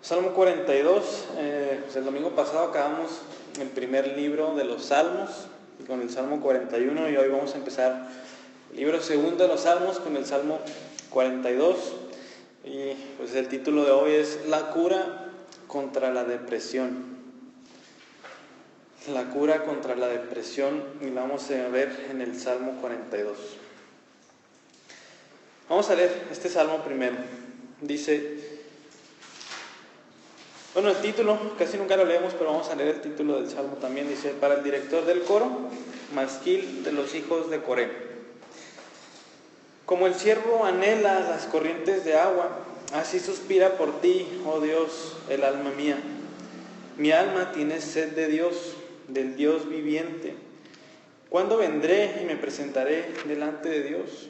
Salmo 42, pues el domingo pasado acabamos el primer libro de los Salmos con el Salmo 41 y hoy vamos a empezar el libro segundo de los Salmos con el Salmo 42 y pues el título de hoy es La cura contra la depresión. La cura contra la depresión y la vamos a ver en el Salmo 42. Vamos a leer este Salmo primero. Dice... Bueno, el título, casi nunca lo leemos, pero vamos a leer el título del Salmo también. Dice, para el director del coro, masquil de los hijos de Coré. Como el ciervo anhela las corrientes de agua, así suspira por ti, oh Dios, el alma mía. Mi alma tiene sed de Dios, del Dios viviente. ¿Cuándo vendré y me presentaré delante de Dios?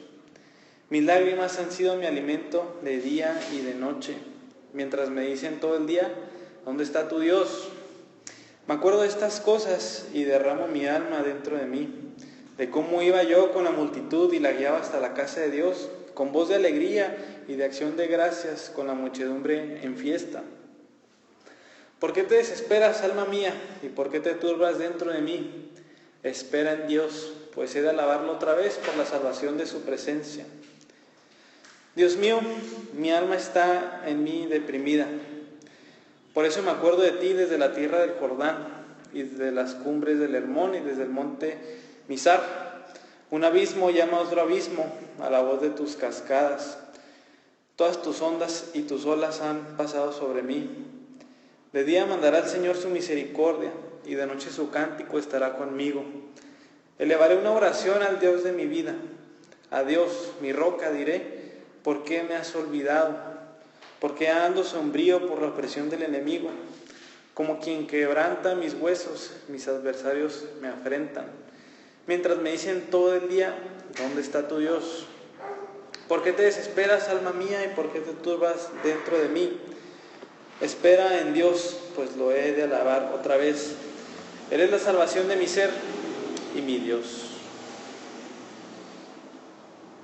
Mis lágrimas han sido mi alimento de día y de noche, mientras me dicen todo el día, ¿dónde está tu Dios? Me acuerdo de estas cosas y derramo mi alma dentro de mí, de cómo iba yo con la multitud y la guiaba hasta la casa de Dios, con voz de alegría y de acción de gracias, con la muchedumbre en fiesta. ¿Por qué te desesperas, alma mía, y por qué te turbas dentro de mí? Espera en Dios, pues he de alabarlo otra vez por la salvación de su presencia. Dios mío, mi alma está en mí deprimida. Por eso me acuerdo de ti desde la tierra del Jordán, y desde las cumbres del Hermón, y desde el monte Mizar. Un abismo llama a otro abismo, a la voz de tus cascadas. Todas tus ondas y tus olas han pasado sobre mí. De día mandará el Señor su misericordia, y de noche su cántico estará conmigo. Elevaré una oración al Dios de mi vida. A Dios, mi roca, diré, ¿por qué me has olvidado? ¿Por qué ando sombrío por la opresión del enemigo? Como quien quebranta mis huesos, mis adversarios me afrentan. Mientras me dicen todo el día, ¿dónde está tu Dios? ¿Por qué te desesperas, alma mía, y por qué te turbas dentro de mí? Espera en Dios, pues lo he de alabar otra vez. Él es la salvación de mi ser y mi Dios.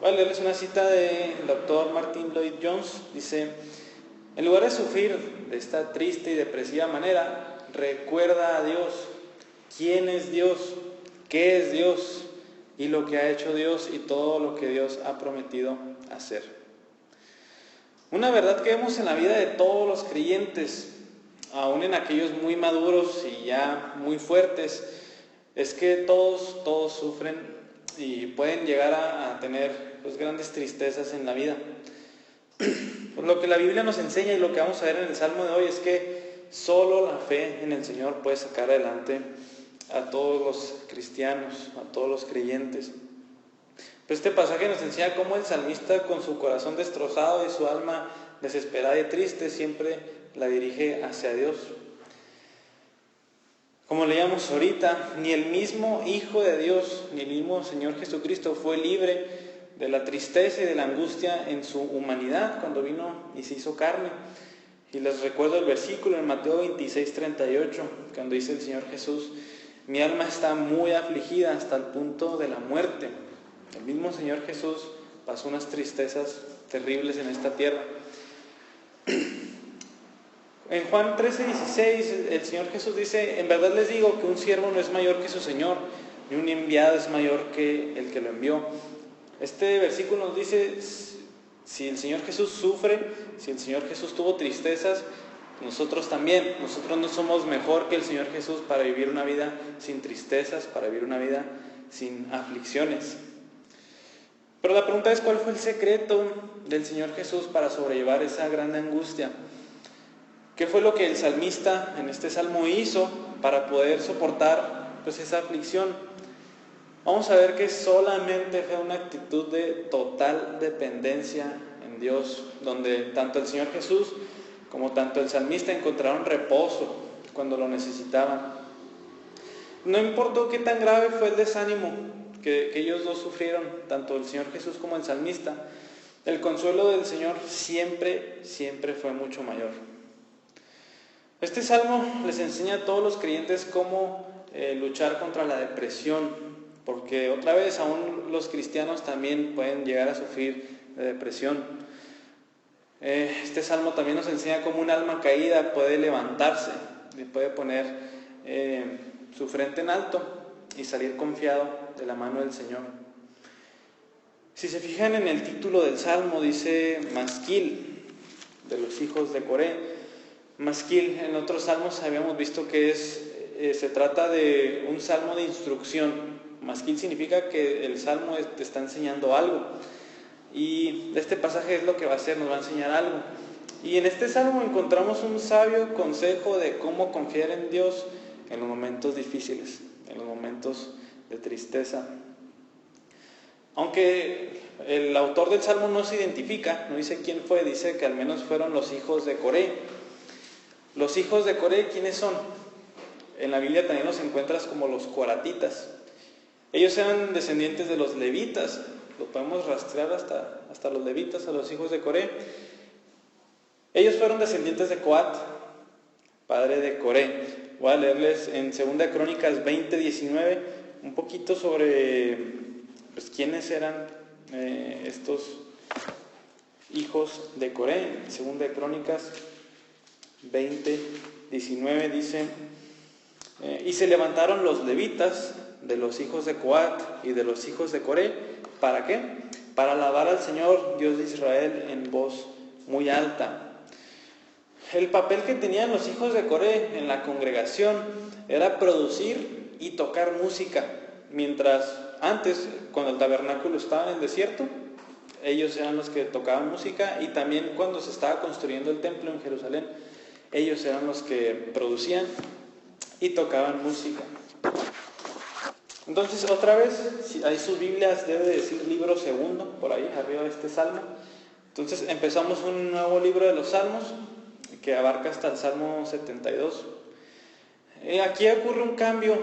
Voy a leerles una cita del doctor Martin Lloyd-Jones. Dice, en lugar de sufrir de esta triste y depresiva manera, recuerda a Dios. ¿Quién es Dios? ¿Qué es Dios? Y lo que ha hecho Dios y todo lo que Dios ha prometido hacer. Una verdad que vemos en la vida de todos los creyentes, aún en aquellos muy maduros y ya muy fuertes, es que todos sufren y pueden llegar a tener grandes tristezas en la vida. Pues lo que la Biblia nos enseña y lo que vamos a ver en el Salmo de hoy es que solo la fe en el Señor puede sacar adelante a todos los cristianos, a todos los creyentes. Pues este pasaje nos enseña cómo el salmista, con su corazón destrozado y su alma desesperada y triste, siempre la dirige hacia Dios. Como leíamos ahorita, ni el mismo Hijo de Dios, ni el mismo Señor Jesucristo fue libre de la tristeza y de la angustia en su humanidad cuando vino y se hizo carne. Y les recuerdo el versículo en Mateo 26:38, cuando dice el Señor Jesús, mi alma está muy afligida hasta el punto de la muerte. El mismo Señor Jesús pasó unas tristezas terribles en esta tierra. En Juan 13:16 el Señor Jesús dice, en verdad les digo que un siervo no es mayor que su Señor, ni un enviado es mayor que el que lo envió. Este versículo nos dice, si el Señor Jesús sufre, si el Señor Jesús tuvo tristezas, nosotros también. Nosotros no somos mejor que el Señor Jesús para vivir una vida sin tristezas, para vivir una vida sin aflicciones. Pero la pregunta es, ¿cuál fue el secreto del Señor Jesús para sobrellevar esa gran angustia? ¿Qué fue lo que el salmista en este salmo hizo para poder soportar esa aflicción? Vamos a ver que solamente fue una actitud de total dependencia en Dios, donde tanto el Señor Jesús como tanto el salmista encontraron reposo cuando lo necesitaban. No importó qué tan grave fue el desánimo que ellos dos sufrieron, tanto el Señor Jesús como el salmista, el consuelo del Señor siempre fue mucho mayor. Este salmo les enseña a todos los creyentes cómo luchar contra la depresión, porque otra vez aún los cristianos también pueden llegar a sufrir de depresión. Este salmo también nos enseña cómo un alma caída puede levantarse, puede poner su frente en alto y salir confiado de la mano del Señor. Si se fijan en el título del salmo, dice Masquil, de los hijos de Coré. Masquil, en otros salmos habíamos visto que se trata de un salmo de instrucción. Masquil significa que el salmo te está enseñando algo. Y este pasaje es lo que va a hacer, nos va a enseñar algo. Y en este salmo encontramos un sabio consejo de cómo confiar en Dios en los momentos difíciles, en los momentos de tristeza. Aunque el autor del salmo no se identifica, no dice quién fue, dice que al menos fueron los hijos de Coré. Los hijos de Coré, ¿quiénes son? En la Biblia también los encuentras como los coratitas. Ellos eran descendientes de los levitas, lo podemos rastrear hasta los levitas, a los hijos de Coré. Ellos fueron descendientes de Coat, padre de Coré. Voy a leerles en 2 Crónicas 20:19 un poquito sobre quiénes eran estos hijos de Coré. 2 Crónicas 20:19 dice: y se levantaron los levitas de los hijos de Coat y de los hijos de Coré. ¿Para qué? Para alabar al Señor, Dios de Israel, en voz muy alta. El papel que tenían los hijos de Coré en la congregación era producir y tocar música. Mientras antes, cuando el tabernáculo estaba en el desierto, ellos eran los que tocaban música, y también cuando se estaba construyendo el templo en Jerusalén, ellos eran los que producían y tocaban música. Entonces, otra vez, si hay sus Biblias, debe decir libro segundo, por ahí, arriba de este salmo. Entonces, empezamos un nuevo libro de los salmos, que abarca hasta el Salmo 72. Aquí ocurre un cambio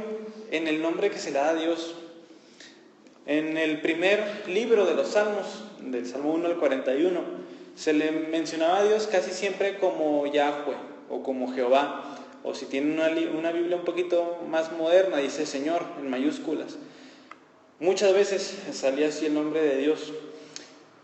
en el nombre que se le da a Dios. En el primer libro de los salmos, del Salmo 1 al 41, se le mencionaba a Dios casi siempre como Yahweh o como Jehová. O si tienen una Biblia un poquito más moderna, dice Señor en mayúsculas. Muchas veces salía así el nombre de Dios.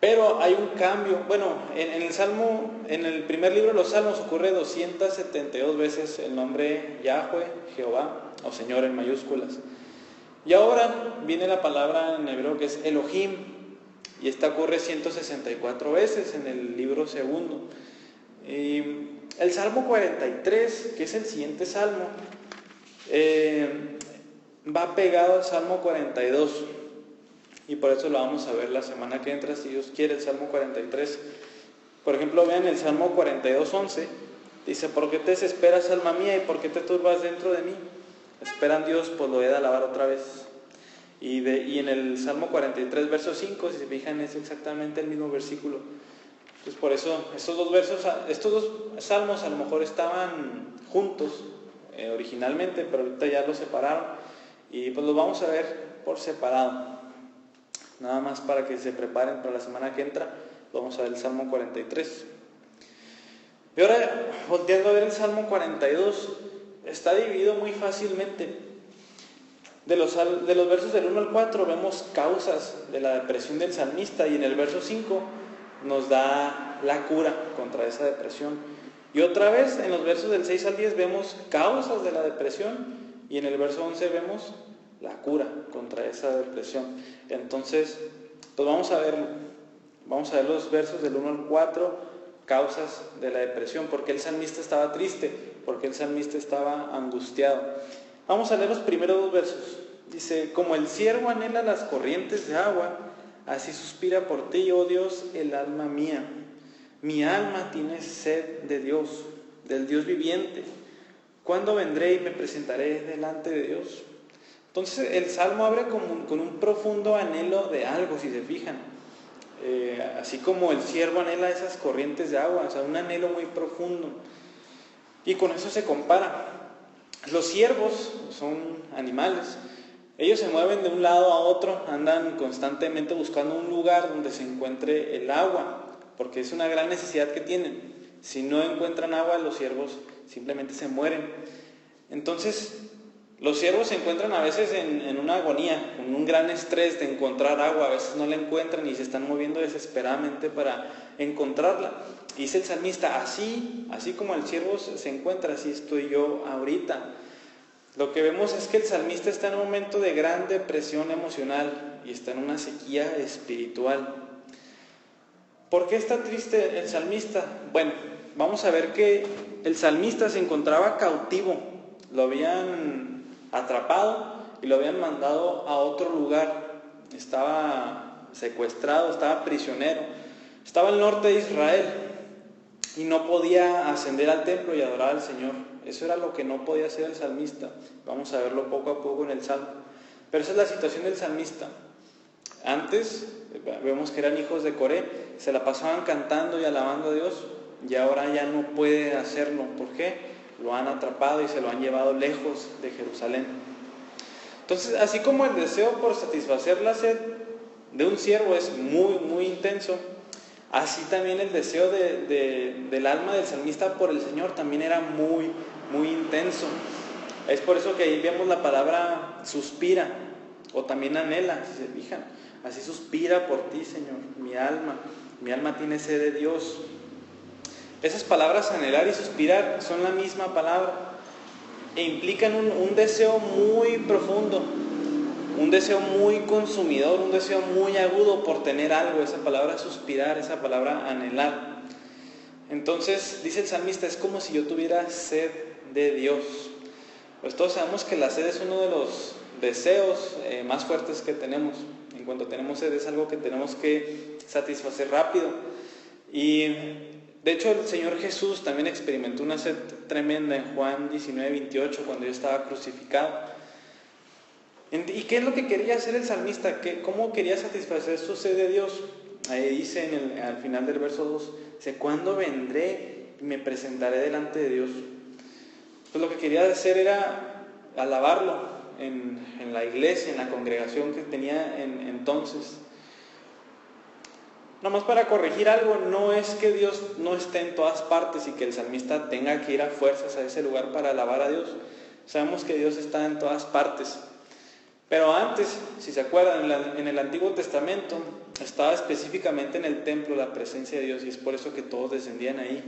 Pero hay un cambio. Bueno, en el primer libro de los Salmos ocurre 272 veces el nombre Yahweh, Jehová o Señor en mayúsculas. Y ahora viene la palabra en hebreo que es Elohim, y esta ocurre 164 veces en el libro segundo. Y el Salmo 43, que es el siguiente salmo, va pegado al Salmo 42. Y por eso lo vamos a ver la semana que entra, si Dios quiere, el Salmo 43. Por ejemplo, vean el Salmo 42:11. Dice: ¿por qué te desesperas, alma mía, y por qué te turbas dentro de mí? Espera en Dios, pues lo he de alabar otra vez. Y en el Salmo 43, verso 5, si se fijan, es exactamente el mismo versículo. Entonces, por eso, estos dos salmos a lo mejor estaban juntos originalmente, pero ahorita ya los separaron. Y pues los vamos a ver por separado. Nada más para que se preparen para la semana que entra, vamos a ver el Salmo 43. Y ahora, volteando a ver el Salmo 42, está dividido muy fácilmente. De los versos del 1 al 4 vemos causas de la depresión del salmista, y en el verso 5 nos da la cura contra esa depresión. Y otra vez en los versos del 6 al 10 vemos causas de la depresión, y en el verso 11 vemos la cura contra esa depresión. Entonces, pues vamos a ver los versos del 1 al 4, causas de la depresión, porque el salmista estaba triste, porque el salmista estaba angustiado. Vamos a leer los primeros dos versos. Dice: como el ciervo anhela las corrientes de agua, así suspira por ti, oh Dios, el alma mía. Mi alma tiene sed de Dios, del Dios viviente. ¿Cuándo vendré y me presentaré delante de Dios? Entonces el salmo abre con un profundo anhelo de algo, si se fijan. Así como el ciervo anhela esas corrientes de agua, o sea, un anhelo muy profundo. Y con eso se compara. Los ciervos son animales. Ellos se mueven de un lado a otro, andan constantemente buscando un lugar donde se encuentre el agua, porque es una gran necesidad que tienen. Si no encuentran agua, los ciervos simplemente se mueren. Entonces, Los siervos se encuentran a veces en una agonía, con un gran estrés de encontrar agua, a veces no la encuentran y se están moviendo desesperadamente para encontrarla. Dice el salmista, así como el siervo se encuentra, así estoy yo ahorita. Lo que vemos es que el salmista está en un momento de gran depresión emocional y está en una sequía espiritual. ¿Por qué está triste el salmista? Bueno, vamos a ver que el salmista se encontraba cautivo, lo habían atrapado y lo habían mandado a otro lugar, estaba secuestrado, estaba prisionero, estaba al norte de Israel y no podía ascender al templo y adorar al Señor. Eso era lo que no podía hacer el salmista. Vamos a verlo poco a poco en el Salmo. Pero esa es la situación del salmista. Antes vemos que eran hijos de Coré, se la pasaban cantando y alabando a Dios, y ahora ya no puede hacerlo. ¿Por qué? Lo han atrapado y se lo han llevado lejos de Jerusalén. Entonces, así como el deseo por satisfacer la sed de un siervo es muy, muy intenso, así también el deseo del alma del salmista por el Señor también era muy, muy intenso. Es por eso que ahí vemos la palabra suspira, o también anhela, si se fijan. Así suspira por ti, Señor, mi alma tiene sed de Dios. Esas palabras anhelar y suspirar son la misma palabra e implican un deseo muy profundo, un deseo muy consumidor, un deseo muy agudo por tener algo. Esa palabra suspirar, esa palabra anhelar. Entonces, dice el salmista, es como si yo tuviera sed de Dios. Pues todos sabemos que la sed es uno de los deseos más fuertes que tenemos. En cuanto tenemos sed es algo que tenemos que satisfacer rápido. Y de hecho el Señor Jesús también experimentó una sed tremenda en Juan 19:28 cuando Él estaba crucificado. ¿Y qué es lo que quería hacer el salmista? ¿Cómo quería satisfacer su sed de Dios? Ahí dice al final del verso 2, dice, ¿cuándo vendré y me presentaré delante de Dios? Pues lo que quería hacer era alabarlo en la iglesia, en la congregación que tenía entonces. Nomás para corregir algo, no es que Dios no esté en todas partes y que el salmista tenga que ir a fuerzas a ese lugar para alabar a Dios. Sabemos que Dios está en todas partes. Pero antes, si se acuerdan, en el Antiguo Testamento estaba específicamente en el templo la presencia de Dios y es por eso que todos descendían ahí.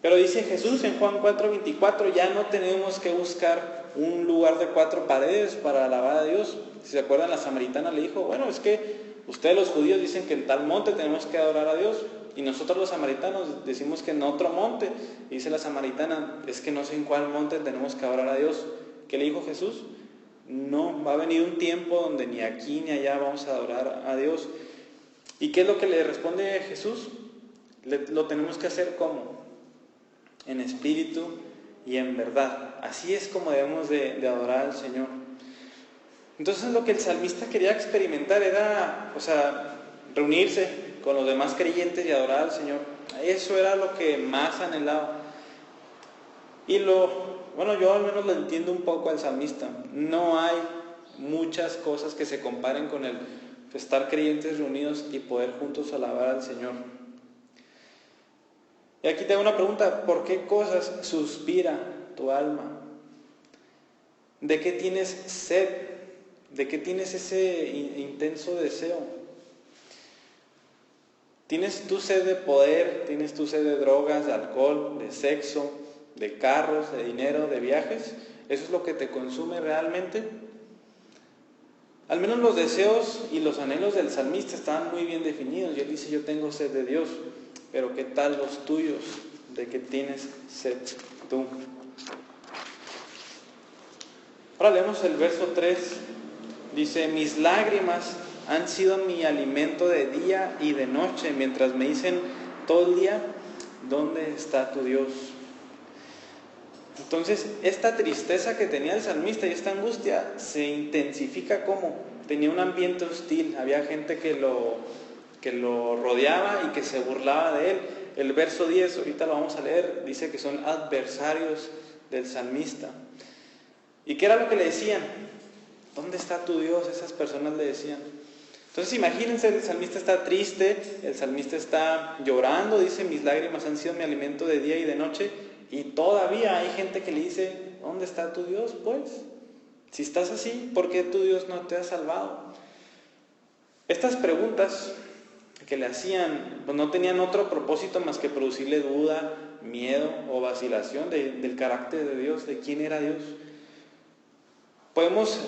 Pero dice Jesús en Juan 4:24, ya no tenemos que buscar un lugar de 4 paredes para alabar a Dios. Si se acuerdan, la samaritana le dijo, bueno, es que ustedes los judíos dicen que en tal monte tenemos que adorar a Dios y nosotros los samaritanos decimos que en otro monte. Y dice la samaritana, es que no sé en cuál monte tenemos que adorar a Dios. ¿Qué le dijo Jesús? No, va a venir un tiempo donde ni aquí ni allá vamos a adorar a Dios. ¿Y qué es lo que le responde Jesús? Lo tenemos que hacer ¿cómo? En espíritu y en verdad. Así es como debemos de adorar al Señor. Entonces lo que el salmista quería experimentar era, reunirse con los demás creyentes y adorar al Señor. Eso era lo que más anhelaba. Y yo al menos lo entiendo un poco al salmista. No hay muchas cosas que se comparen con el estar creyentes reunidos y poder juntos alabar al Señor. Y aquí te hago una pregunta, ¿por qué cosas suspira tu alma? ¿De qué tienes sed? ¿De qué tienes ese intenso deseo? ¿Tienes tu sed de poder? ¿Tienes tu sed de drogas, de alcohol, de sexo, de carros, de dinero, de viajes? ¿Eso es lo que te consume realmente? Al menos los deseos y los anhelos del salmista estaban muy bien definidos. Y él dice, yo tengo sed de Dios. Pero ¿qué tal los tuyos? ¿De qué tienes sed tú? Ahora leemos el verso 3. Dice, mis lágrimas han sido mi alimento de día y de noche, mientras me dicen todo el día, ¿dónde está tu Dios? Entonces, esta tristeza que tenía el salmista y esta angustia se intensifica como tenía un ambiente hostil, había gente que lo rodeaba y que se burlaba de él. El verso 10, ahorita lo vamos a leer, dice que son adversarios del salmista. ¿Y qué era lo que le decían? ¿Dónde está tu Dios? Esas personas le decían. Entonces imagínense, el salmista está triste, el salmista está llorando, dice, mis lágrimas han sido mi alimento de día y de noche, y todavía hay gente que le dice, ¿dónde está tu Dios? Pues, Si estás así, ¿por qué tu Dios no te ha salvado? Estas preguntas que le hacían, pues no tenían otro propósito más que producirle duda, miedo o vacilación del carácter de Dios, de quién era Dios. Podemos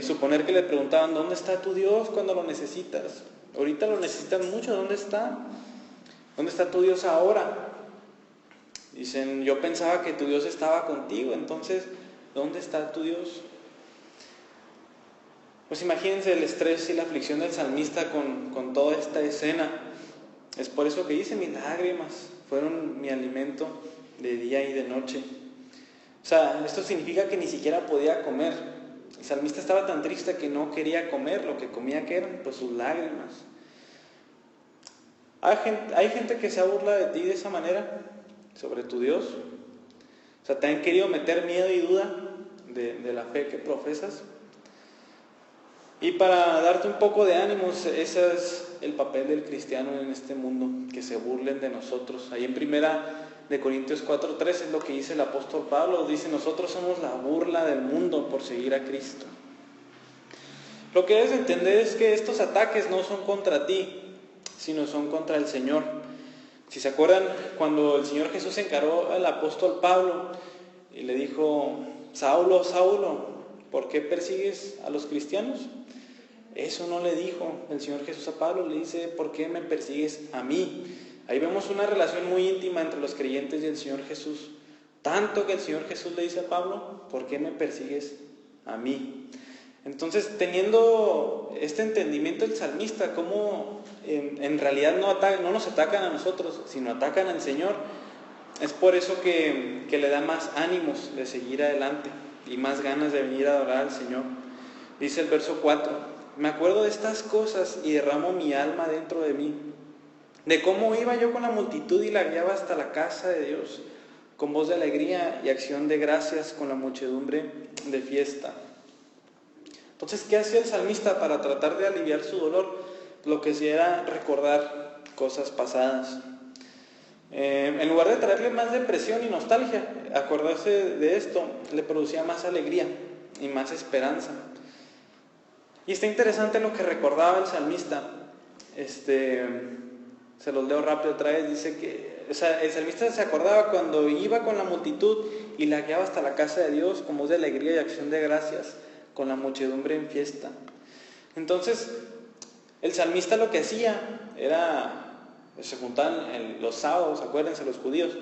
suponer que le preguntaban, ¿dónde está tu Dios cuando lo necesitas? Ahorita lo necesitas mucho, ¿dónde está? ¿Dónde está tu Dios ahora? Dicen, yo pensaba que tu Dios estaba contigo, entonces, ¿dónde está tu Dios? Pues imagínense el estrés y la aflicción del salmista con toda esta escena. Es por eso que dice, mis lágrimas fueron mi alimento de día y de noche. O sea, esto significa que ni siquiera podía comer. El salmista estaba tan triste que no quería comer, lo que comía que eran pues sus lágrimas. Hay gente que se burla de ti de esa manera, sobre tu Dios. O sea, te han querido meter miedo y duda de la fe que profesas. Y para darte un poco de ánimos, ese es el papel del cristiano en este mundo, que se burlen de nosotros. Ahí en 1 Corintios 4:3 es lo que dice el apóstol Pablo, dice, nosotros somos la burla del mundo por seguir a Cristo. Lo que debes entender es que estos ataques no son contra ti, sino son contra el Señor. Si se acuerdan, cuando el Señor Jesús encaró al apóstol Pablo y le dijo, Saulo, Saulo, ¿por qué persigues a los cristianos? Eso no le dijo el Señor Jesús a Pablo, le dice, ¿por qué me persigues a mí? Ahí vemos una relación muy íntima entre los creyentes y el Señor Jesús. Tanto que el Señor Jesús le dice a Pablo, ¿por qué me persigues a mí? Entonces, teniendo este entendimiento del salmista, cómo en realidad no nos atacan a nosotros, sino atacan al Señor, es por eso que le da más ánimos de seguir adelante y más ganas de venir a adorar al Señor. Dice el verso 4, me acuerdo de estas cosas y derramo mi alma dentro de mí, de cómo iba yo con la multitud y la guiaba hasta la casa de Dios, con voz de alegría y acción de gracias, con la muchedumbre de fiesta. Entonces, ¿qué hacía el salmista para tratar de aliviar su dolor? Lo que hacía era recordar cosas pasadas. En lugar de traerle más depresión y nostalgia, acordarse de esto le producía más alegría y más esperanza. Y está interesante lo que recordaba el salmista. Se los leo rápido otra vez. Dice que el salmista se acordaba cuando iba con la multitud y la guiaba hasta la casa de Dios con voz de alegría y acción de gracias, con la muchedumbre en fiesta. Entonces, el salmista lo que hacía era, se juntaban los sábados, acuérdense, los judíos,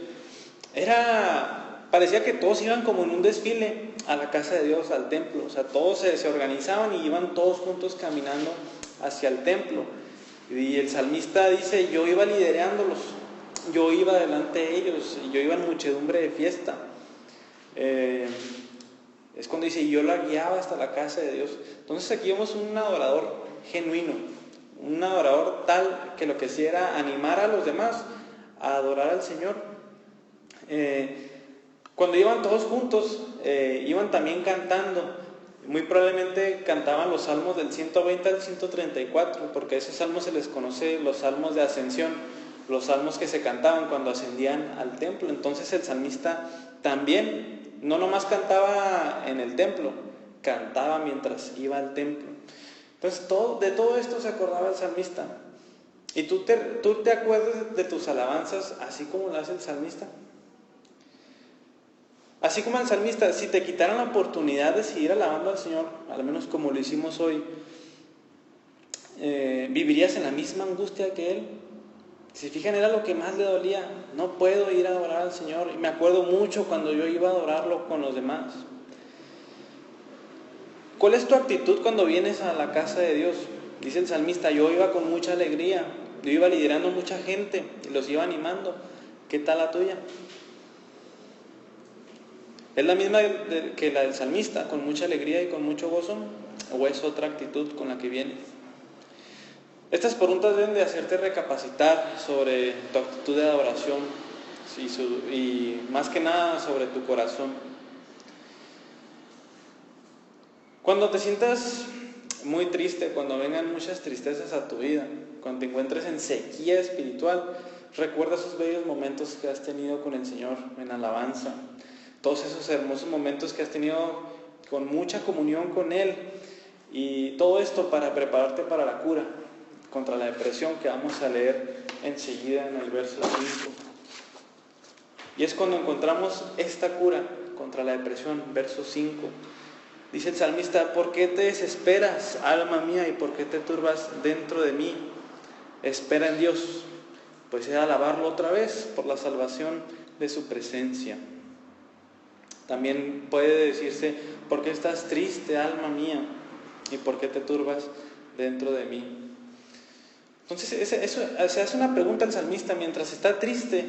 parecía que todos iban como en un desfile a la casa de Dios, al templo. O sea, todos se organizaban y iban todos juntos caminando hacia el templo. Y el salmista dice, yo iba liderándolos, yo iba delante de ellos, y yo iba en muchedumbre de fiesta. Es cuando dice, yo la guiaba hasta la casa de Dios. Entonces aquí vemos un adorador genuino, un adorador tal que lo que hacía era animar a los demás a adorar al Señor. Cuando iban todos juntos, iban también cantando. Muy probablemente cantaban los salmos del 120 al 134, porque a esos salmos se les conoce los salmos de ascensión, los salmos que se cantaban cuando ascendían al templo. Entonces el salmista también, no nomás cantaba en el templo, cantaba mientras iba al templo. Entonces de todo esto se acordaba el salmista. ¿Y tú te acuerdas de tus alabanzas así como lo hace el salmista? Así como el salmista, si te quitaran la oportunidad de seguir alabando al Señor, al menos como lo hicimos hoy, ¿vivirías en la misma angustia que Él? Si se fijan, era lo que más le dolía. No puedo ir a adorar al Señor. Y me acuerdo mucho cuando yo iba a adorarlo con los demás. ¿Cuál es tu actitud cuando vienes a la casa de Dios? Dice el salmista, yo iba con mucha alegría, yo iba liderando mucha gente y los iba animando. ¿Qué tal la tuya? ¿Es la misma que la del salmista, con mucha alegría y con mucho gozo? ¿O es otra actitud con la que vienes? Estas preguntas deben de hacerte recapacitar sobre tu actitud de adoración y más que nada sobre tu corazón. Cuando te sientas muy triste, cuando vengan muchas tristezas a tu vida, cuando te encuentres en sequía espiritual, recuerda esos bellos momentos que has tenido con el Señor en alabanza. Todos esos hermosos momentos que has tenido con mucha comunión con Él, y todo esto para prepararte para la cura contra la depresión, que vamos a leer enseguida en el verso 5. Y es cuando encontramos esta cura contra la depresión, verso 5. Dice el salmista: ¿por qué te desesperas, alma mía, y por qué te turbas dentro de mí? Espera en Dios, pues he de alabarlo otra vez por la salvación de su presencia. También puede decirse: ¿por qué estás triste, alma mía? ¿Y por qué te turbas dentro de mí? Entonces se hace una pregunta al salmista mientras está triste,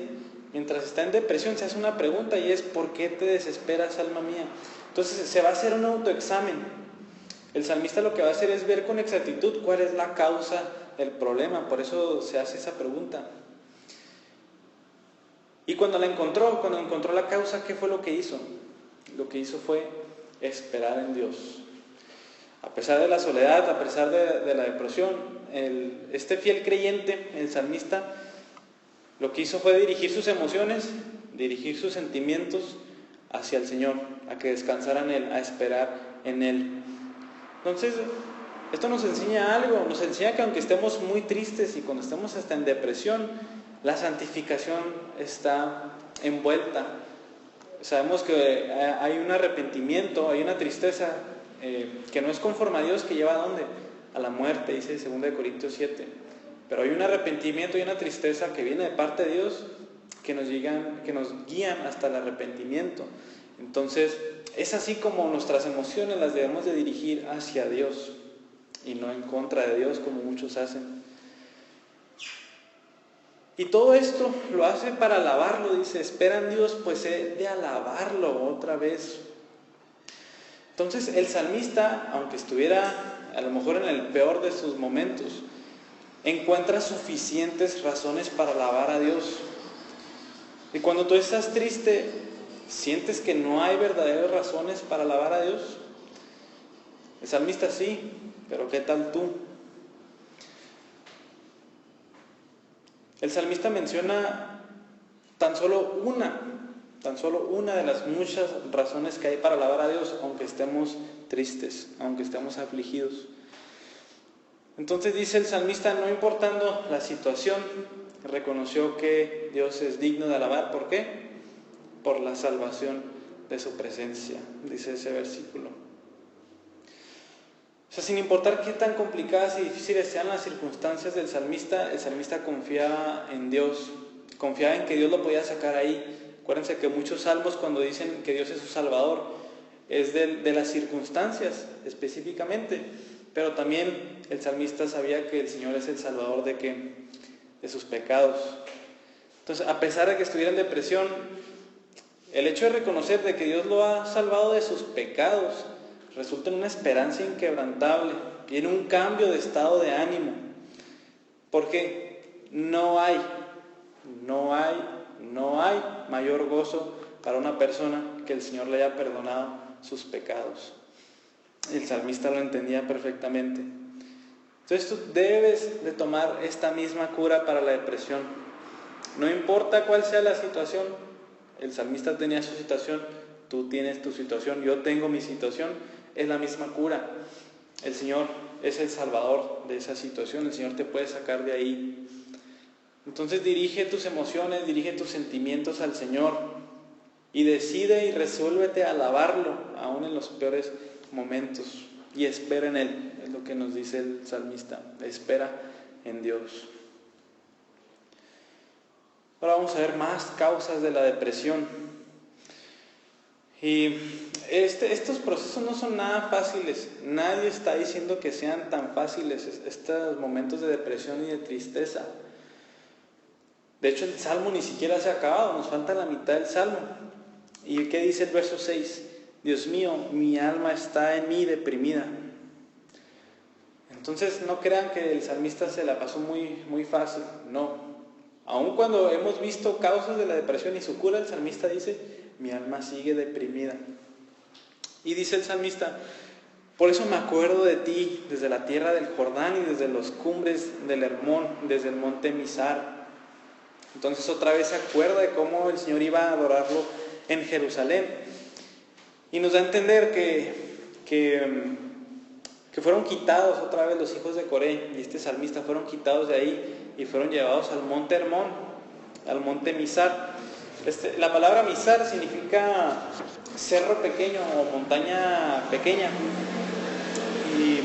mientras está en depresión. Se hace una pregunta, y es: ¿por qué te desesperas, alma mía? Entonces se va a hacer un autoexamen. El salmista lo que va a hacer es ver con exactitud cuál es la causa del problema. Por eso se hace esa pregunta. Y cuando encontró la causa, ¿qué fue lo que hizo? Lo que hizo fue esperar en Dios. A pesar de la soledad, a pesar de la depresión, este fiel creyente, el salmista, lo que hizo fue dirigir sus emociones, dirigir sus sentimientos hacia el Señor, a que descansara en Él, a esperar en Él. Entonces, esto nos enseña algo, nos enseña que aunque estemos muy tristes y cuando estemos hasta en depresión, la santificación está envuelta. Sabemos que hay un arrepentimiento, hay una tristeza que no es conforme a Dios, que lleva ¿a dónde? A la muerte, dice 2 Corintios 7. Pero hay un arrepentimiento y una tristeza que viene de parte de Dios, que nos guían hasta el arrepentimiento. Entonces, es así como nuestras emociones las debemos de dirigir hacia Dios y no en contra de Dios, como muchos hacen. Y todo esto lo hace para alabarlo. Dice: espera en Dios, pues he de alabarlo otra vez. Entonces el salmista, aunque estuviera a lo mejor en el peor de sus momentos, encuentra suficientes razones para alabar a Dios. Y cuando tú estás triste, ¿sientes que no hay verdaderas razones para alabar a Dios? El salmista sí, pero ¿qué tal tú? El salmista menciona tan solo una de las muchas razones que hay para alabar a Dios, aunque estemos tristes, aunque estemos afligidos. Entonces dice el salmista: no importando la situación, reconoció que Dios es digno de alabar. ¿Por qué? Por la salvación de su presencia, dice ese versículo. O sea, sin importar qué tan complicadas y difíciles sean las circunstancias del salmista, el salmista confiaba en Dios, confiaba en que Dios lo podía sacar ahí. Acuérdense que muchos salmos, cuando dicen que Dios es su Salvador, es de las circunstancias específicamente, pero también el salmista sabía que el Señor es el Salvador ¿de qué? De sus pecados. Entonces, a pesar de que estuviera en depresión, el hecho de reconocer de que Dios lo ha salvado de sus pecados resulta en una esperanza inquebrantable y en un cambio de estado de ánimo, porque no hay mayor gozo para una persona que el Señor le haya perdonado sus pecados. El salmista lo entendía perfectamente. Entonces tú debes de tomar esta misma cura para la depresión. No importa cuál sea la situación. El salmista tenía su situación, tú tienes tu situación, yo tengo mi situación. Es la misma cura. El Señor es el Salvador de esa situación. El Señor te puede sacar de ahí. Entonces dirige tus emociones, dirige tus sentimientos al Señor y decide y resuélvete a alabarlo aún en los peores momentos, y espera en Él. Es lo que nos dice el salmista: espera en Dios. Ahora vamos a ver más causas de la depresión. Y estos procesos no son nada fáciles. Nadie está diciendo que sean tan fáciles estos momentos de depresión y de tristeza. De hecho, el Salmo ni siquiera se ha acabado, nos falta la mitad del Salmo. ¿Y qué dice el verso 6? Dios mío, mi alma está en mí deprimida. Entonces no crean que el salmista se la pasó muy fácil. No. Aun cuando hemos visto causas de la depresión y su cura, el salmista dice: mi alma sigue deprimida. Y dice el salmista: por eso me acuerdo de ti desde la tierra del Jordán y desde las cumbres del Hermón, desde el monte Mizar. Entonces otra vez se acuerda de cómo el Señor iba a adorarlo en Jerusalén. Y nos da a entender que fueron quitados otra vez los hijos de Coré, y este salmista fueron quitados de ahí y fueron llevados al monte Hermón, al monte Mizar. La palabra Mizar significa cerro pequeño o montaña pequeña. Y,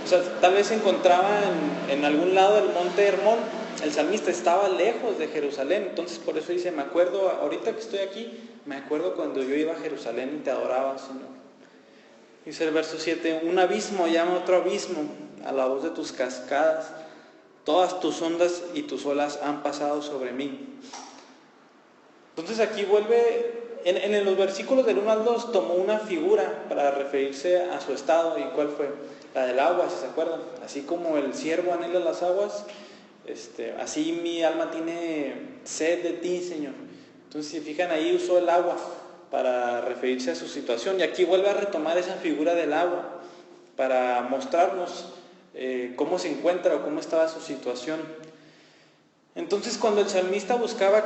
o sea, tal vez se encontraba en algún lado del monte Hermón. El salmista estaba lejos de Jerusalén, entonces por eso dice, me acuerdo, ahorita que estoy aquí, me acuerdo cuando yo iba a Jerusalén y te adoraba, Señor. Dice el verso 7, un abismo llama a otro abismo, a la voz de tus cascadas, todas tus ondas y tus olas han pasado sobre mí. Entonces aquí vuelve, en los versículos del 1 al 2 tomó una figura para referirse a su estado. ¿Y cuál fue? La del agua, si se acuerdan. Así como el ciervo anhela las aguas, así mi alma tiene sed de ti, Señor. Entonces si fijan ahí usó el agua para referirse a su situación, y aquí vuelve a retomar esa figura del agua para mostrarnos cómo se encuentra o cómo estaba su situación. Entonces cuando el salmista buscaba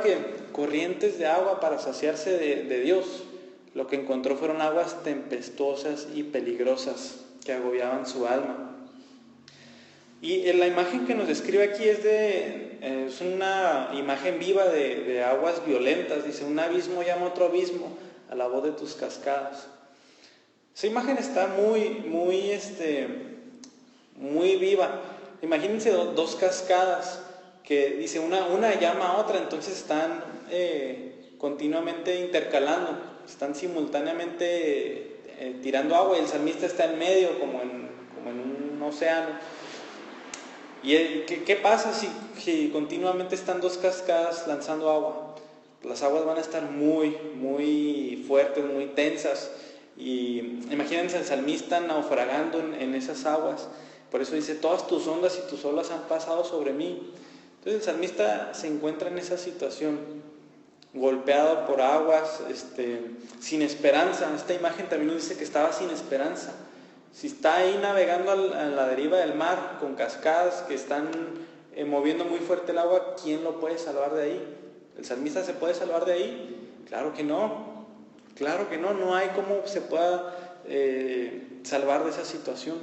corrientes de agua para saciarse de Dios, lo que encontró fueron aguas tempestuosas y peligrosas que agobiaban su alma. Y la imagen que nos describe aquí es una imagen viva de aguas violentas. Dice, un abismo llama a otro abismo, a la voz de tus cascadas. Esa imagen está muy viva. Imagínense dos cascadas que dice una llama a otra, entonces están continuamente intercalando, están simultáneamente tirando agua, y el salmista está en medio como en un océano. ¿Y qué pasa si continuamente están dos cascadas lanzando agua? Las aguas van a estar muy, muy fuertes, muy tensas. Y imagínense al salmista naufragando en esas aguas. Por eso dice, todas tus ondas y tus olas han pasado sobre mí. Entonces el salmista se encuentra en esa situación, golpeado por aguas, sin esperanza. Esta imagen también nos dice que estaba sin esperanza. Si está ahí navegando a la deriva del mar con cascadas que están moviendo muy fuerte el agua, ¿quién lo puede salvar de ahí? ¿El salmista se puede salvar de ahí? Claro que no, no hay cómo se pueda salvar de esa situación.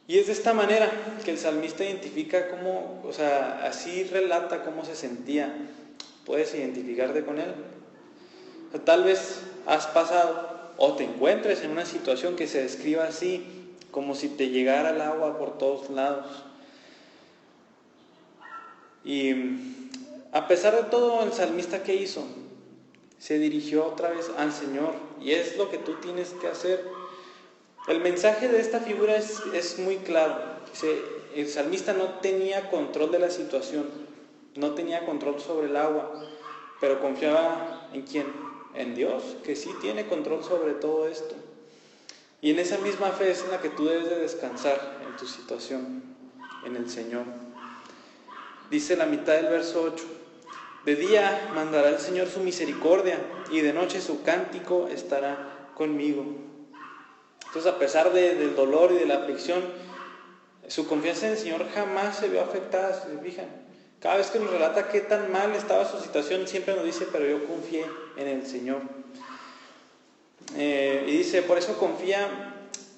Y es de esta manera que el salmista identifica cómo, o sea, así relata cómo se sentía. ¿Puedes identificarte con él? O sea, tal vez has pasado o te encuentres en una situación que se describa así, como si te llegara el agua por todos lados. Y a pesar de todo, el salmista, ¿qué hizo? Se dirigió otra vez al Señor, y es lo que tú tienes que hacer. El mensaje de esta figura es muy claro. El salmista no tenía control de la situación, no tenía control sobre el agua, pero confiaba ¿en quién? En Dios, que sí tiene control sobre todo esto. Y en esa misma fe es en la que tú debes de descansar en tu situación, en el Señor. Dice la mitad del verso 8, de día mandará el Señor su misericordia, y de noche su cántico estará conmigo. Entonces, a pesar del dolor y de la aflicción, su confianza en el Señor jamás se vio afectada, si se fijan. Cada vez que nos relata qué tan mal estaba su situación, siempre nos dice, pero yo confié en el Señor. Y dice, por eso confía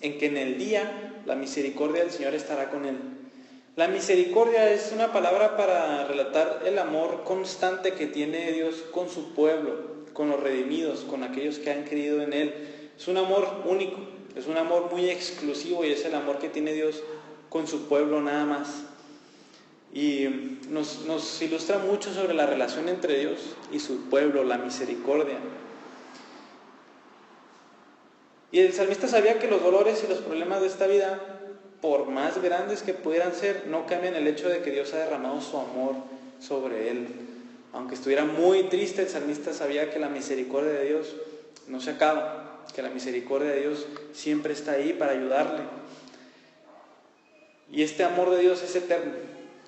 en que en el día la misericordia del Señor estará con él. La misericordia es una palabra para relatar el amor constante que tiene Dios con su pueblo, con los redimidos, con aquellos que han creído en Él. Es un amor único, es un amor muy exclusivo, y es el amor que tiene Dios con su pueblo nada más. Y nos ilustra mucho sobre la relación entre Dios y su pueblo, la misericordia. Y el salmista sabía que los dolores y los problemas de esta vida, por más grandes que pudieran ser, no cambian el hecho de que Dios ha derramado su amor sobre él. Aunque estuviera muy triste, el salmista sabía que la misericordia de Dios no se acaba, que la misericordia de Dios siempre está ahí para ayudarle. Y este amor de Dios es eterno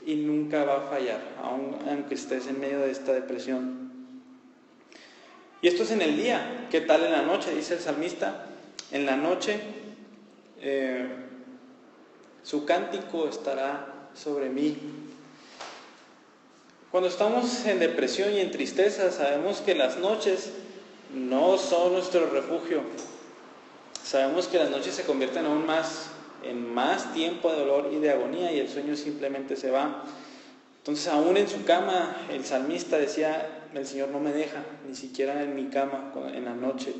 y nunca va a fallar, aunque estés en medio de esta depresión. Y esto es en el día. ¿Qué tal en la noche? Dice el salmista, en la noche su cántico estará sobre mí. Cuando estamos en depresión y en tristeza, sabemos que las noches no son nuestro refugio. Sabemos que las noches se convierten aún más en más tiempo de dolor y de agonía, y el sueño simplemente se va. Entonces, aún en su cama, el salmista decía: el Señor no me deja, ni siquiera en mi cama en la noche.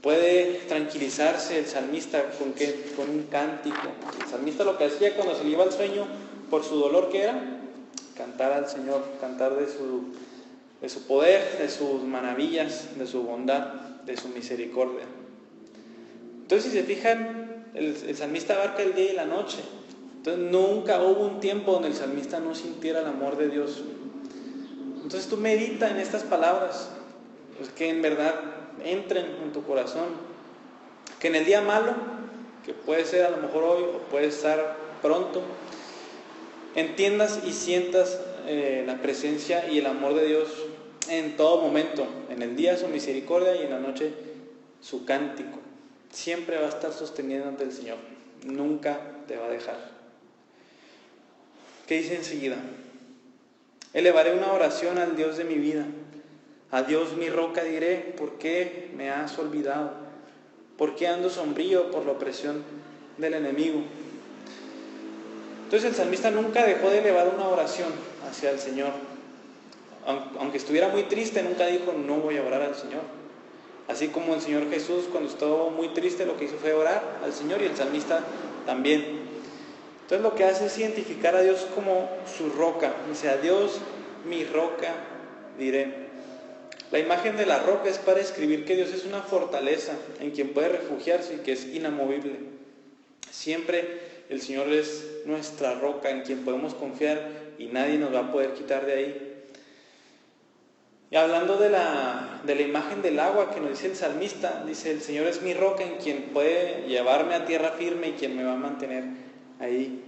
Puede tranquilizarse el salmista ¿con qué? Con un cántico. El salmista lo que hacía cuando se le iba al sueño por su dolor, ¿qué era? Cantar al Señor, cantar de su poder, de sus maravillas, de su bondad, de su misericordia. Entonces, si se fijan, el salmista abarca el día y la noche. Entonces, nunca hubo un tiempo donde el salmista no sintiera el amor de Dios. Entonces, tú medita en estas palabras, pues, que en verdad entren en tu corazón. Que en el día malo, que puede ser a lo mejor hoy o puede estar pronto, entiendas y sientas la presencia y el amor de Dios en todo momento. En el día su misericordia y en la noche su cántico. Siempre va a estar sosteniéndote el Señor. Nunca te va a dejar. ¿Qué dice enseguida? Elevaré una oración al Dios de mi vida. A Dios mi roca diré: ¿por qué me has olvidado? ¿Por qué ando sombrío por la opresión del enemigo? Entonces el salmista nunca dejó de elevar una oración hacia el Señor. Aunque estuviera muy triste, nunca dijo: no voy a orar al Señor. Así como el Señor Jesús, cuando estuvo muy triste, lo que hizo fue orar al Señor, y el salmista también. Entonces lo que hace es identificar a Dios como su roca. Dice: a Dios mi roca diré. La imagen de la roca es para describir que Dios es una fortaleza en quien puede refugiarse y que es inamovible. Siempre el Señor es nuestra roca en quien podemos confiar y nadie nos va a poder quitar de ahí. Y hablando de la imagen del agua que nos dice el salmista, dice: el Señor es mi roca en quien puede llevarme a tierra firme y quien me va a mantener ahí.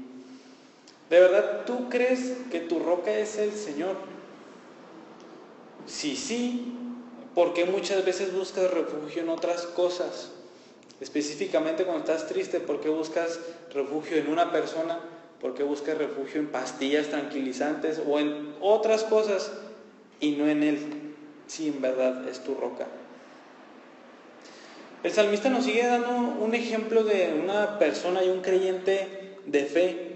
¿De verdad tú crees que tu roca es el Señor? Si sí, ¿por qué muchas veces buscas refugio en otras cosas? Específicamente cuando estás triste, ¿por qué buscas refugio en una persona? ¿Por qué buscas refugio en pastillas tranquilizantes o en otras cosas y no en Él, si en verdad es tu roca? El salmista nos sigue dando un ejemplo de una persona y un creyente de fe,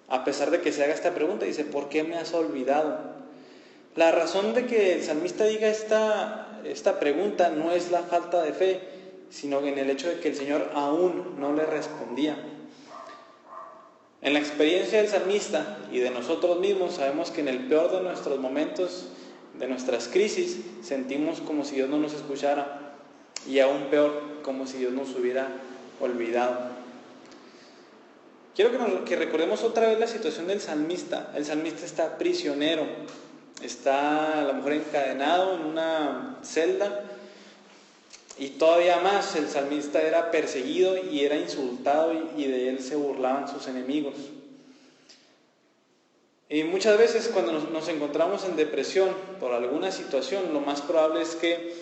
a pesar de que se haga esta pregunta. Dice: ¿por qué me has olvidado? La razón de que el salmista diga esta pregunta no es la falta de fe, sino en el hecho de que el Señor aún no le respondía. En la experiencia del salmista y de nosotros mismos, sabemos que en el peor de nuestros momentos, de nuestras crisis, sentimos como si Dios no nos escuchara, y aún peor, como si Dios nos hubiera olvidado. Quiero que recordemos otra vez la situación del salmista. El salmista está prisionero. Está a lo mejor encadenado en una celda, y todavía más, el salmista era perseguido y era insultado, y de él se burlaban sus enemigos. Y muchas veces cuando nos encontramos en depresión por alguna situación, lo más probable es que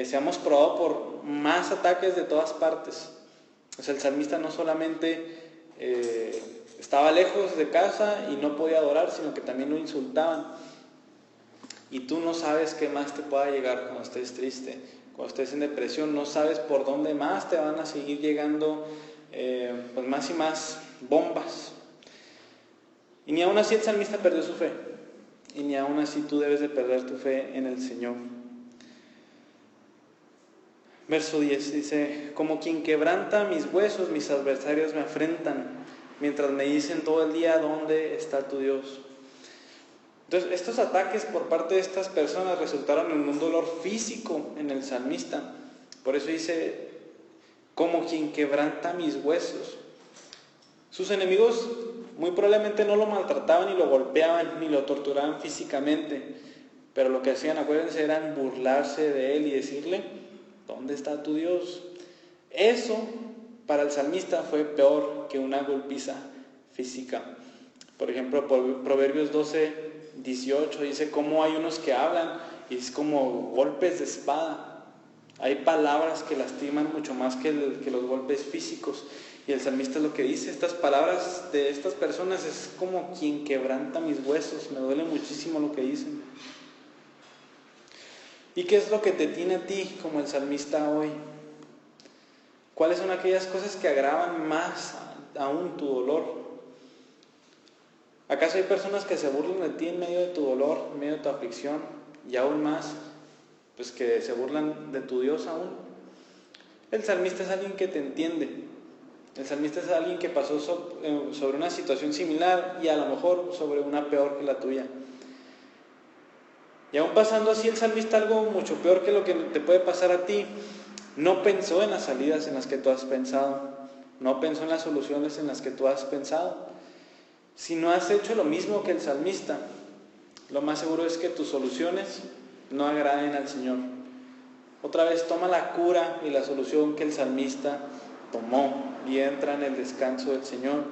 seamos probados por más ataques de todas partes. O sea, el salmista no solamente estaba lejos de casa y no podía adorar, sino que también lo insultaban. Y tú no sabes qué más te pueda llegar cuando estés triste, cuando estés en depresión. No sabes por dónde más te van a seguir llegando pues más y más bombas. Y ni aún así el salmista perdió su fe. Y ni aún así tú debes de perder tu fe en el Señor. Verso 10 dice: como quien quebranta mis huesos, mis adversarios me afrentan, mientras me dicen todo el día: ¿dónde está tu Dios? Entonces, estos ataques por parte de estas personas resultaron en un dolor físico en el salmista. Por eso dice: como quien quebranta mis huesos. Sus enemigos muy probablemente no lo maltrataban, ni lo golpeaban, ni lo torturaban físicamente, pero lo que hacían, acuérdense, era burlarse de él y decirle: ¿dónde está tu Dios? Eso para el salmista fue peor que una golpiza física. Por ejemplo, Proverbios 12:18 dice cómo hay unos que hablan y es como golpes de espada. Hay palabras que lastiman mucho más que los golpes físicos. Y el salmista lo que dice, estas palabras de estas personas es como quien quebranta mis huesos, me duele muchísimo lo que dicen. ¿Y qué es lo que te tiene a ti como el salmista hoy? ¿Cuáles son aquellas cosas que agravan más aún tu dolor? ¿Acaso hay personas que se burlan de ti en medio de tu dolor, en medio de tu aflicción? Y aún más, pues que se burlan de tu Dios aún. El salmista es alguien que te entiende. El salmista es alguien que pasó sobre una situación similar y a lo mejor sobre una peor que la tuya. Y aún pasando así el salmista algo mucho peor que lo que te puede pasar a ti, no pensó en las salidas en las que tú has pensado, no pensó en las soluciones en las que tú has pensado. Si no has hecho lo mismo que el salmista, lo más seguro es que tus soluciones no agraden al Señor. Otra vez toma la cura y la solución que el salmista tomó y entra en el descanso del Señor.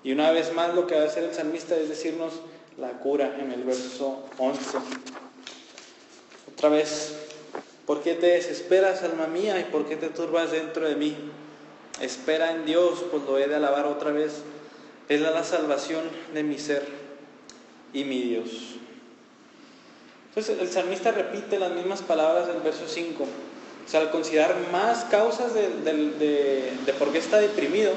Y una vez más lo que va a hacer el salmista es decirnos la cura en el verso 11. Otra vez, ¿por qué te desesperas, alma mía, y por qué te turbas dentro de mí? Espera en Dios, pues lo he de alabar otra vez. Él es la salvación de mi ser y mi Dios. Entonces el salmista repite las mismas palabras del verso 5. O sea, al considerar más causas de por qué está deprimido,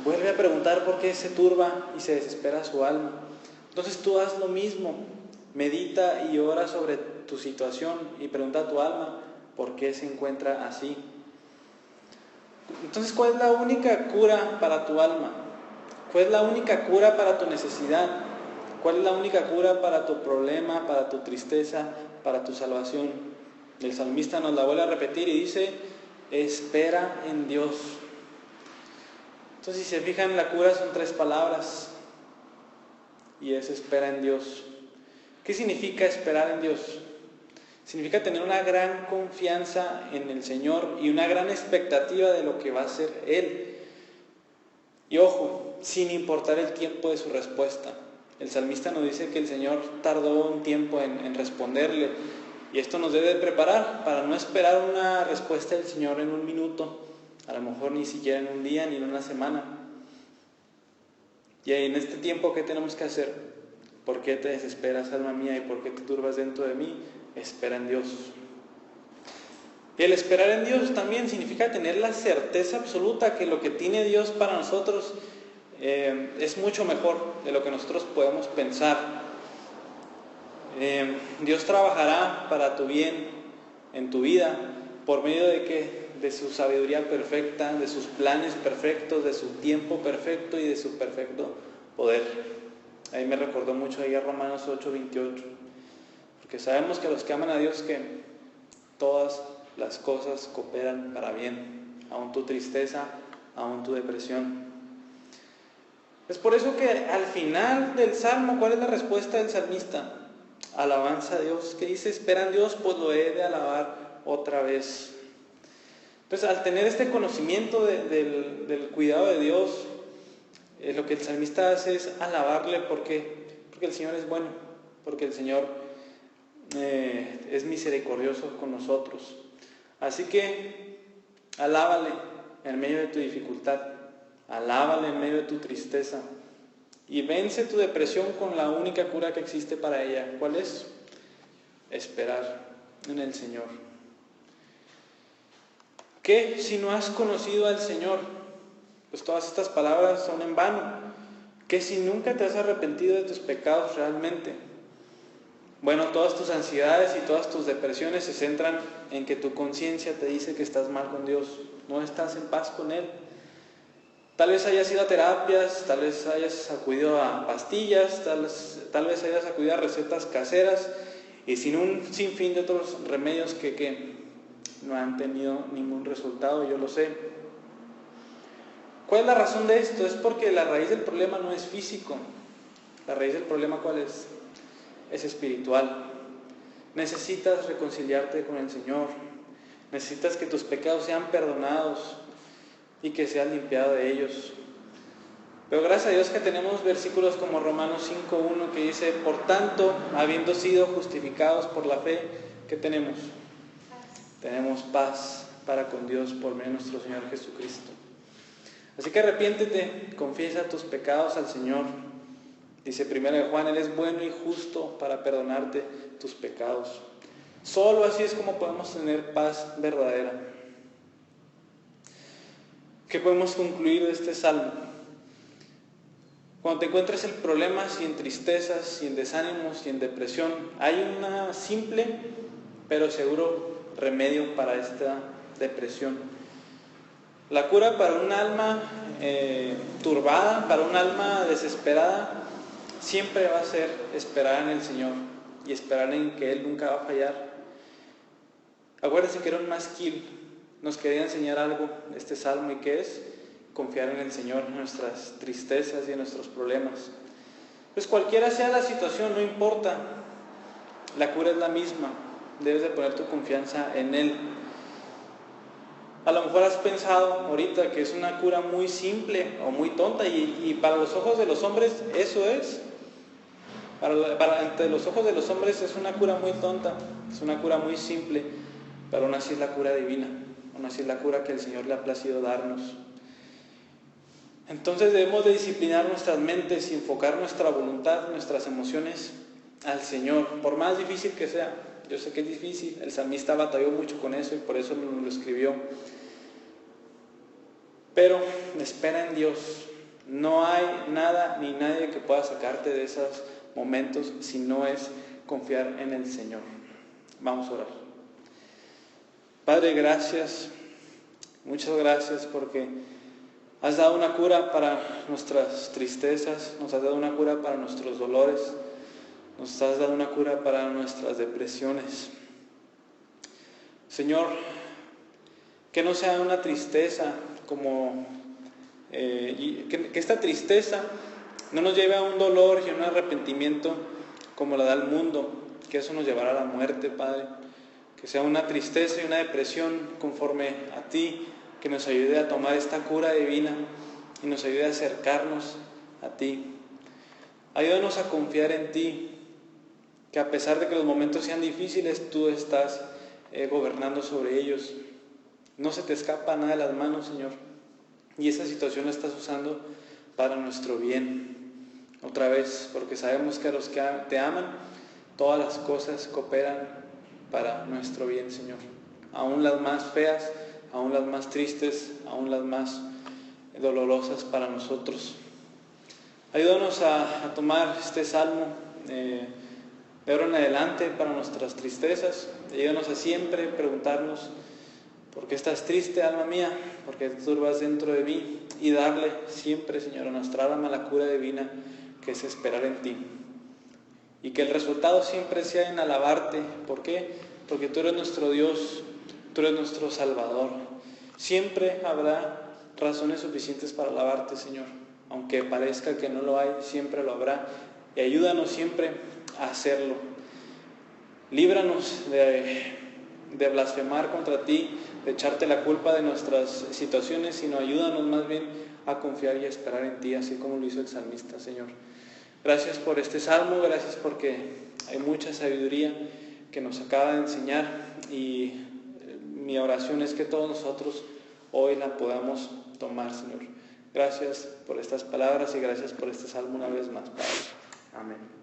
vuelve a preguntar por qué se turba y se desespera su alma. Entonces tú haz lo mismo, medita y ora sobre tu situación y pregunta a tu alma por qué se encuentra así. Entonces, ¿cuál es la única cura para tu alma? ¿Cuál es la única cura para tu necesidad? ¿Cuál es la única cura para tu problema, para tu tristeza, para tu salvación? El salmista nos la vuelve a repetir y dice, espera en Dios. Entonces, si se fijan, la cura son 3 palabras y es espera en Dios. ¿Qué significa esperar en Dios? Significa tener una gran confianza en el Señor y una gran expectativa de lo que va a hacer Él. Y ojo, sin importar el tiempo de su respuesta. El salmista nos dice que el Señor tardó un tiempo en responderle, y esto nos debe preparar para no esperar una respuesta del Señor en un minuto, a lo mejor ni siquiera en un día ni en una semana. Y en este tiempo, ¿qué tenemos que hacer? ¿Por qué te desesperas, alma mía, y por qué te turbas dentro de mí? Espera en Dios. Y el esperar en Dios también significa tener la certeza absoluta que lo que tiene Dios para nosotros es mucho mejor de lo que nosotros podemos pensar. Dios trabajará para tu bien en tu vida por medio de su sabiduría perfecta, de sus planes perfectos, de su tiempo perfecto y de su perfecto poder. Ahí me recordó mucho ahí a Romanos 8:28, porque sabemos que los que aman a Dios, que todas las cosas cooperan para bien, aun tu tristeza, aun tu depresión. Es por eso que al final del Salmo, ¿cuál es la respuesta del salmista? Alabanza a Dios, que dice, espera en Dios, pues lo he de alabar otra vez. Entonces, al tener este conocimiento del cuidado de Dios, lo que el salmista hace es alabarle. ¿Por qué? Porque el Señor es bueno, porque el Señor es misericordioso con nosotros. Así que alábale en medio de tu dificultad, alábale en medio de tu tristeza y vence tu depresión con la única cura que existe para ella. ¿Cuál es? Esperar en el Señor. ¿Qué si no has conocido al Señor? Pues todas estas palabras son en vano. ¿Qué si nunca te has arrepentido de tus pecados realmente? Bueno, todas tus ansiedades y todas tus depresiones se centran en que tu conciencia te dice que estás mal con Dios, no estás en paz con Él. Tal vez hayas ido a terapias, tal vez hayas acudido a pastillas, tal vez hayas acudido a recetas caseras y sin un sinfín de otros remedios que no han tenido ningún resultado, yo lo sé. ¿Cuál es la razón de esto? Es porque la raíz del problema no es físico. La raíz del problema, ¿cuál es? Es espiritual. Necesitas reconciliarte con el Señor. Necesitas que tus pecados sean perdonados y que seas limpiado de ellos. Pero gracias a Dios que tenemos versículos como Romanos 5:1 que dice, por tanto, habiendo sido justificados por la fe, ¿qué tenemos? Tenemos paz para con Dios por medio de nuestro Señor Jesucristo. Así que arrepiéntete, confiesa tus pecados al Señor. Dice 1 Juan, Él es bueno y justo para perdonarte tus pecados. Solo así es como podemos tener paz verdadera. ¿Qué podemos concluir de este salmo? Cuando te encuentres en problemas y en tristezas y en desánimos y en depresión, hay una simple pero seguro remedio para esta depresión. La cura para un alma turbada, para un alma desesperada, siempre va a ser esperar en el Señor y esperar en que Él nunca va a fallar. Acuérdense que era un masquil, nos quería enseñar algo este salmo, y que es confiar en el Señor en nuestras tristezas y en nuestros problemas. Pues cualquiera sea la situación, no importa, la cura es la misma, debes de poner tu confianza en Él. A lo mejor has pensado ahorita que es una cura muy simple o muy tonta, y para los ojos de los hombres eso es. Ante los ojos de los hombres es una cura muy tonta, es una cura muy simple, pero aún así es la cura divina, aún así es la cura que el Señor le ha placido darnos. Entonces debemos de disciplinar nuestras mentes y enfocar nuestra voluntad, nuestras emociones al Señor, por más difícil que sea. Yo sé que es difícil, el salmista batalló mucho con eso y por eso lo escribió. Pero espera en Dios. No hay nada ni nadie que pueda sacarte de esos momentos si no es confiar en el Señor. Vamos a orar. Padre, gracias, muchas gracias porque has dado una cura para nuestras tristezas, nos has dado una cura para nuestros dolores, nos has dado una cura para nuestras depresiones. Señor, que no sea una tristeza que esta tristeza no nos lleve a un dolor y a un arrepentimiento como la da el mundo, que eso nos llevará a la muerte, Padre. Que sea una tristeza y una depresión conforme a ti, que nos ayude a tomar esta cura divina y nos ayude a acercarnos a ti. Ayúdanos a confiar en ti, que a pesar de que los momentos sean difíciles, tú estás gobernando sobre ellos. No se te escapa nada de las manos, Señor, y esa situación la estás usando para nuestro bien. Otra vez, porque sabemos que a los que te aman, todas las cosas cooperan para nuestro bien, Señor. Aún las más feas, aún las más tristes, aún las más dolorosas para nosotros. Ayúdanos a tomar este salmo de ahora en adelante para nuestras tristezas. Ayúdanos a siempre preguntarnos: ¿por qué estás triste, alma mía? ¿Por qué te turbas dentro de mí? Y darle siempre, Señor, a nuestra alma la cura divina, que es esperar en ti. Y que el resultado siempre sea en alabarte. ¿Por qué? Porque tú eres nuestro Dios, tú eres nuestro Salvador. Siempre habrá razones suficientes para alabarte, Señor. Aunque parezca que no lo hay, siempre lo habrá. Y ayúdanos siempre a hacerlo. Líbranos de blasfemar contra ti, de echarte la culpa de nuestras situaciones, sino ayúdanos más bien a confiar y a esperar en ti, así como lo hizo el salmista, Señor. Gracias por este salmo, gracias porque hay mucha sabiduría que nos acaba de enseñar, y mi oración es que todos nosotros hoy la podamos tomar, Señor. Gracias por estas palabras y gracias por este salmo una vez más, Padre. Amén.